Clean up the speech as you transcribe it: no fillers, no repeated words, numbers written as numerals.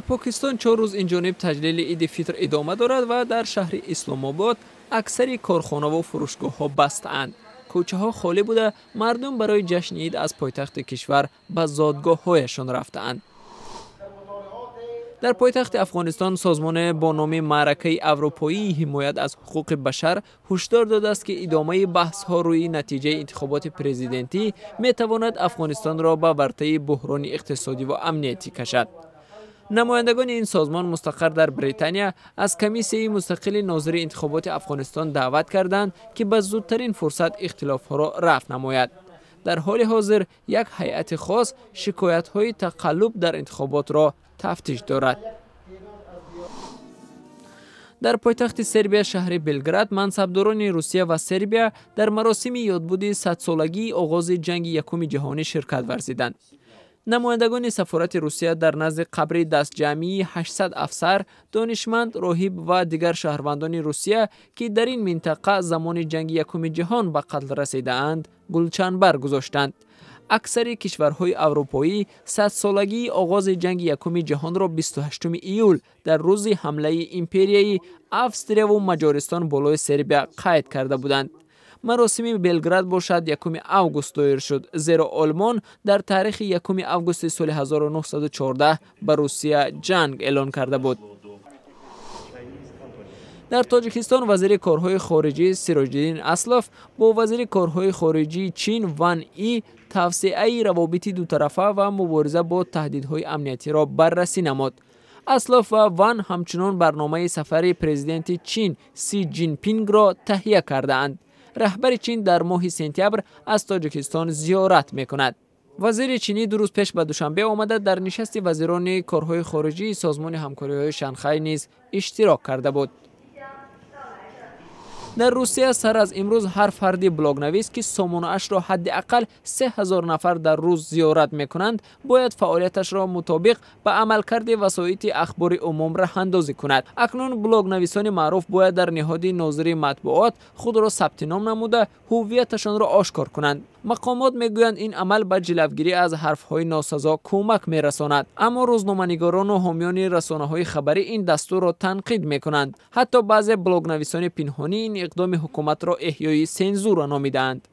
پاکستان 4 روز این جانب تجلیل عید فطر ادامه دارد و در شهر اسلام آباد اکثر کارخانه و فروشگاه ها بسته‌اند. کوچه ها خالی بوده، مردم برای جشن عید از پایتخت کشور به زادگاه هایشان رفته‌اند. در پایتخت افغانستان سازمان با نام معرکه اروپایی حمایت از حقوق بشر هشدار داده است که ادامه بحث ها روی نتیجه انتخابات پرزیدنتی می تواند افغانستان را به ورطه بحران اقتصادی و امنیتی کشد. نمایندگان این سازمان مستقر در بریتانیا از کمیسیه مستقل ناظر انتخابات افغانستان دعوت کردند که به زودترین فرصت اختلاف ها را رفع نماید. در حال حاضر یک هیئت خاص شکایت های تقلب در انتخابات را تفتیش دارد. در پایتخت سربیا شهر بلگراد منصبداران روسیه و سربیا در مراسم یادبود 100 سالگی آغاز جنگ یکم جهانی شرکت ورزیدند. نمایندگان سفارت روسیه در نزد قبر دستجمعی 800 افسر، دانشمند، راهب و دیگر شهروندان روسیه که در این منطقه زمان جنگ یکم جهان به قتل رسیدند، گلچین برگذاشتند. اکثر کشورهای اروپایی 100 سالگی آغاز جنگ یکم جهان را 28 ایول در روز حمله امپریایی افسریا و مجارستان بالای سربیا قید کرده بودند. مراسم بلگراد باشد 1 آگوست دایر شد، زیرا آلمان در تاریخ 1 آگوست سال 1914 به روسیه جنگ اعلان کرده بود. در تاجیکستان وزیر کارهای خارجه سراج‌الدین اسلاف با وزیر کارهای خارجه چین وان ای توسعه روابط دو طرفه و مبارزه با تهدیدهای امنیتی را بررسی نمود. اسلاف و وان همچنان برنامه سفر پرزیدنت چین سی جین پینگ را تهیه کرده اند. رهبر چین در ماه سپتامبر از تاجیکستان زیارت می‌کند. وزیر چینی 2 روز پیش به دوشنبه آمده در نشست وزیران کارهای خارجه سازمان همکاری‌های شانگهای نیز اشتراک کرده بود. در روسیه سر از امروز هر فرد بلاگ نویس که سامانه‌اش را حداقل 3000 نفر در روز زیارت می‌کنند باید فعالیتش را مطابق به عملکرد وسایط اخبار عموم راه اندازی کند. اکنون بلاگ نویسان معروف باید در نهاد ناظر مطبوعات خود را ثبت نام نموده هویتشان را آشکار کنند. مقامات میگویند این عمل به جلوگیری از حرف‌های ناسزا کمک می‌رساند، اما روزنامه‌نگاران و حامیان رسانه‌های خبری این دستور را تنقید می‌کنند. حتی بعضی بلاگ نویسان پنهانی این اقدام حکومت را احیای سنزور نامیدند.